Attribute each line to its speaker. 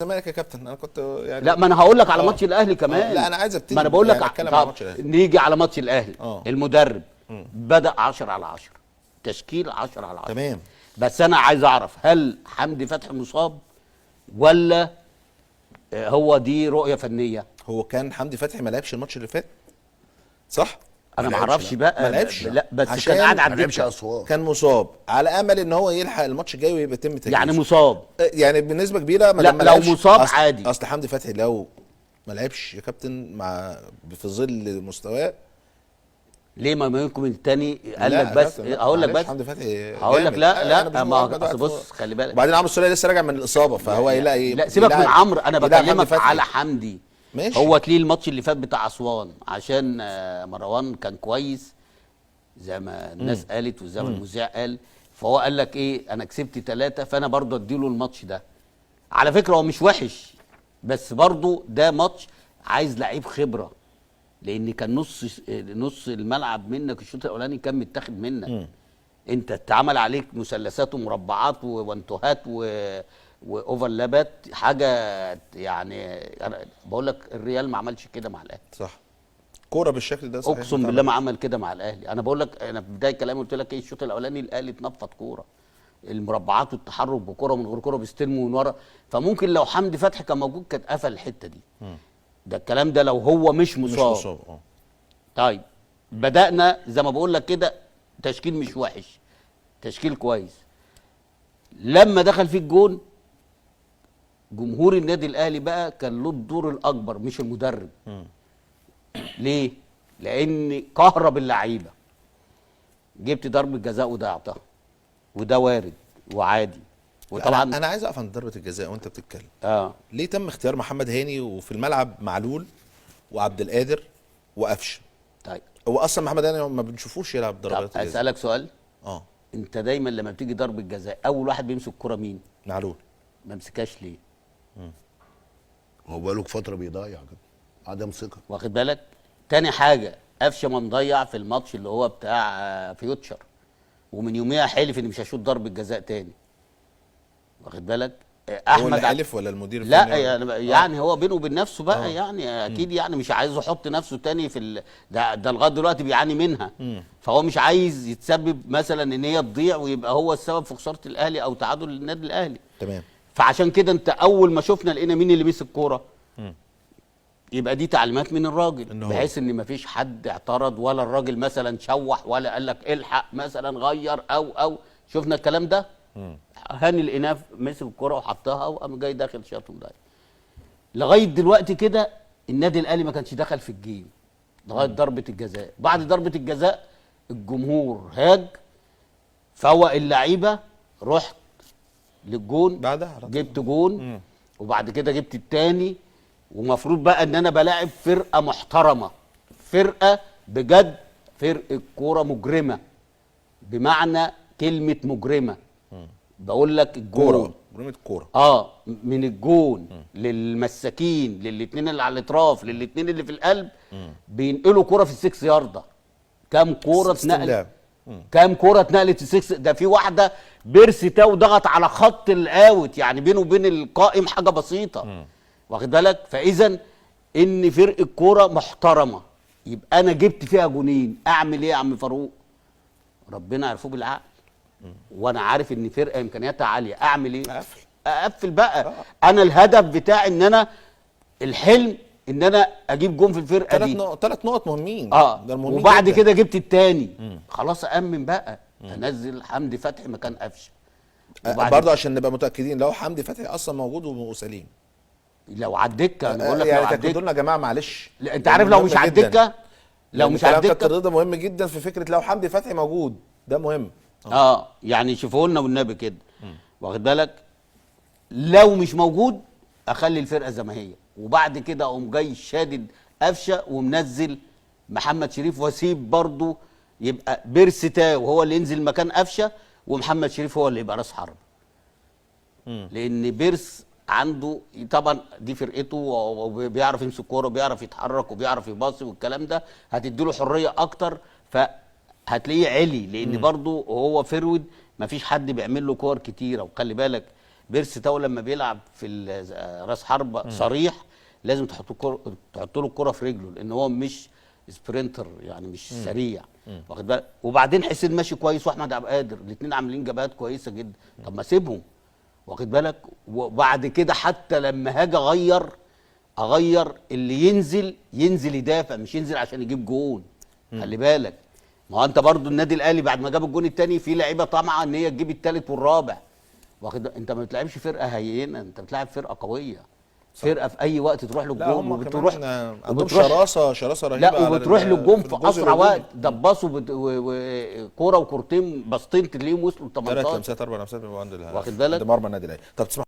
Speaker 1: الزمالك يا كابتن، انا كنت يعني
Speaker 2: لا، ما انا هقول لك على ماتش الاهلي كمان.
Speaker 1: لا انا عايز ابتدي،
Speaker 2: ما انا بقول لك
Speaker 1: يعني اتكلم على ماتش الاهلي.
Speaker 2: نيجي على ماتش الاهلي. المدرب بدأ 10/10، تشكيل 10/10
Speaker 1: تمام.
Speaker 2: بس انا عايز اعرف هل حمدي فتحي مصاب ولا هو دي رؤية فنية؟
Speaker 1: هو كان حمدي فتحي ما لعبش الماتش اللي فات صح؟
Speaker 2: انا ما اعرفش بقى.
Speaker 1: ما لعبش،
Speaker 2: لا بس
Speaker 1: عشان
Speaker 2: كان قاعد على
Speaker 3: ما لعبش
Speaker 2: الدكه.
Speaker 3: اسوار،
Speaker 1: كان مصاب على امل ان هو يلحق الماتش الجاي ويبقى يتم تجهيزه.
Speaker 2: يعني مصاب،
Speaker 1: يعني بنسبه كبيره ما
Speaker 2: لا
Speaker 1: لما
Speaker 2: لو
Speaker 1: لعبش.
Speaker 2: مصاب عادي.
Speaker 1: اصل حمدي فتحي لو ما لعبش يا كابتن في ظل مستواه.
Speaker 2: ليه ما منكم التاني قال
Speaker 1: لا
Speaker 2: لك بس
Speaker 1: كابتن، لا،
Speaker 2: هقول لك
Speaker 1: معلش،
Speaker 2: بس
Speaker 1: حمدي فتحي
Speaker 2: هقول لك
Speaker 1: جامد.
Speaker 2: لا
Speaker 1: أنا بشوفه
Speaker 2: ما
Speaker 1: أجمد واحد
Speaker 2: بص خلي بالك.
Speaker 1: وبعدين عمرو السولية لسه راجع من الاصابه، فهو يلاقي ايه؟
Speaker 2: لا سيبك من عمرو، انا
Speaker 1: يلعب حمدي
Speaker 2: بكلمك
Speaker 1: فتحي.
Speaker 2: على حمدي.
Speaker 1: ماشي.
Speaker 2: هو تليه الماتش اللي فات بتاع اسوان عشان مروان كان كويس زي ما الناس قالت وزي ما المذيع قال، فهو قال لك ايه، انا كسبت 3 فانا برضه اديله الماتش ده. على فكره هو مش وحش، بس برضه ده ماتش عايز لعيب خبره، لان كان نص الملعب منك الشوط الاولاني كان متاخد منك. انت اتعمل عليك مثلثات ومربعات وانتوهات واوفرلابات، حاجه يعني. انا بقول لك الريال ما عملش كده مع الاهلي.
Speaker 1: صح، كوره بالشكل ده صحيح،
Speaker 2: اقسم بالله ما عمل كده مع الاهلي. انا بقول لك، انا في بدايه كلامي قلت لك ايه، الشوط الاولاني الاهلي اتنفض كوره، المربعات والتحرك بكوره من غير كوره، بيستلموا من ورا. فممكن لو حمدي فتحي كان موجود كانت قفل الحته دي. ده الكلام ده لو هو مش مصاب.
Speaker 1: مش مصاب.
Speaker 2: طيب بدأنا زي ما بقول لك كده، تشكيل مش وحش، تشكيل كويس. لما دخل فيه الجون، جمهور النادي الاهلي بقى كان له الدور الاكبر مش المدرب. ليه؟ لان كهرب اللعيبه، جبت ضربه جزاء وضيعتها، وده وارد وعادي. وطبعا
Speaker 1: انا عايز اقف عند ضربه الجزاء وانت بتتكلم. ليه تم اختيار محمد هاني وفي الملعب معلول وعبد القادر وقفشه؟
Speaker 2: طيب
Speaker 1: هو اصلا محمد هاني ما بنشوفوش يلعب ضربات الجزاء.
Speaker 2: اسالك سؤال.
Speaker 1: اه
Speaker 2: انت دايما لما بتيجي ضربه جزاء اول واحد بيمسك الكره مين؟
Speaker 1: معلول.
Speaker 2: ما مسكاش ليه؟
Speaker 3: هو بقاله فتره بيضيع كده، عدم ثقه.
Speaker 2: واخد بالك؟ تاني حاجه، قفشه ما مضيع في الماتش اللي هو بتاع فيوتشر، ومن يوميها حلف ان مش هشوط ضربه جزاء تاني. واخد بالك؟
Speaker 1: هو اللي حلف ولا المدير
Speaker 2: لا
Speaker 1: الفني؟
Speaker 2: يعني هو بينه وبين نفسه بقى. يعني اكيد يعني مش عايز يحط نفسه تاني في ده لغايه دلوقتي بيعاني منها. فهو مش عايز يتسبب مثلا ان هي تضيع ويبقى هو السبب في خساره الاهلي او تعادل النادي الاهلي.
Speaker 1: تمام.
Speaker 2: فعشان كده انت اول ما شفنا لقينا مين اللي مسك الكوره، يبقى دي تعليمات من الراجل، بحيث ان مفيش حد اعترض ولا الراجل مثلا شوح ولا قال لك الحق مثلا غير او شفنا الكلام ده. هاني الاناف مسك الكرة وحطها وقام جاي داخل شاطهم ده. لغايه دلوقتي كده النادي الاهلي ما كانش دخل في الجيم لغايه ضربه الجزاء. بعد ضربه الجزاء الجمهور هاج، فوق اللعيبه، رحت للجون
Speaker 1: بعدها
Speaker 2: جبت جون وبعد كده جبت التاني. ومفروض بقى ان انا بلاعب فرقه محترمه، فرقه بجد، فرقه كوره مجرمه بمعنى كلمه مجرمه. بقول لك الجون
Speaker 1: مجرمه كوره
Speaker 2: من الجون للمساكين، للاثنين اللي على الاطراف، للاثنين اللي في القلب، بينقلوا كوره في السكس يارده. كام كوره اتنقلت؟ كام كوره اتنقلت في السكس؟ ده في واحده بيرسي تاو ضغط على خط الاوت، يعني بينه وبين القائم حاجه بسيطه. واخد بالك؟ فاذا ان فرقه كوره محترمه، يبقى انا جبت فيها جونين، اعمل ايه يا عم فاروق؟ ربنا يعرفوه بالعقل. وانا عارف ان فرقه امكانياتها عاليه، اعمل ايه؟ اقفل بقى. انا الهدف بتاعي ان انا الحلم ان انا اجيب جون في الفرقه دي.
Speaker 1: 3 نقط مهمين.
Speaker 2: ده
Speaker 1: المهمين
Speaker 2: وبعد
Speaker 1: جداً.
Speaker 2: كده جبت التاني. خلاص أأمن بقى، انزل حمدي فتحي مكان قفشه.
Speaker 1: برضه عشان نبقى متاكدين، لو حمدي فتحي اصلا موجود وسليم،
Speaker 2: لو على الدكه انا بقول لك
Speaker 1: يعني
Speaker 2: لو على
Speaker 1: تاكدوا لنا يا جماعه معلش.
Speaker 2: انت عارف لو مش على الدكه، لو مش على الدكه
Speaker 1: كابتن رضا مهم جدا في فكره لو حمدي فتحي موجود، ده مهم.
Speaker 2: يعني شوفوا لنا والنبي كده. واخد بالك؟ لو مش موجود اخلي الفرقه زي ما هي، وبعد كده اقوم جاي شادد قفشه ومنزل محمد شريف، واسيب برضه يبقى بيرسي تاو هو اللي ينزل مكان قفشه، ومحمد شريف هو اللي يبقى راس حرب. لان بيرس عنده طبعا دي فرقته وبيعرف يمسك كوره وبيعرف يتحرك وبيعرف يباصي والكلام ده، هتديله حريه اكتر فهتلاقيه علي، لان برضه هو فرود مفيش حد بيعمل له كور كتيره. وخلي بالك بيرسي تاو لما بيلعب في راس حربة صريح لازم تحط له الكره في رجله، لان هو مش سبرينتر يعني مش سريع، واخد بالك. وبعدين حسين ماشي كويس واحمد عبد القادر الاثنين عاملين جبهات كويسه جدا، طب ما سيبهم، واخد بالك. وبعد كده حتى لما هاجي اغير اللي ينزل يدافع، مش ينزل عشان يجيب جون. خلي بالك، ما هو انت برضو النادي الاهلي بعد ما جاب الجون الثاني في لعيبه طامعه ان هي تجيب الثالث والرابع، واخد. انت ما بتلعبش فرقه هينه، انت بتلعب فرقه قويه، فرقه في اي وقت تروح له الجون،
Speaker 1: وبتروح عندهم شراسه رهيبه،
Speaker 2: لا وبتروح له الجون في اسرع وقت، دبصوا وكوره وكورتين باصتين تلاقيهم وصلوا ل 18
Speaker 1: 3 لمسات 4 لمسات بيبقوا عند
Speaker 2: واخد بالك؟
Speaker 1: عند مرمى النادي الاهلي. طب تسمح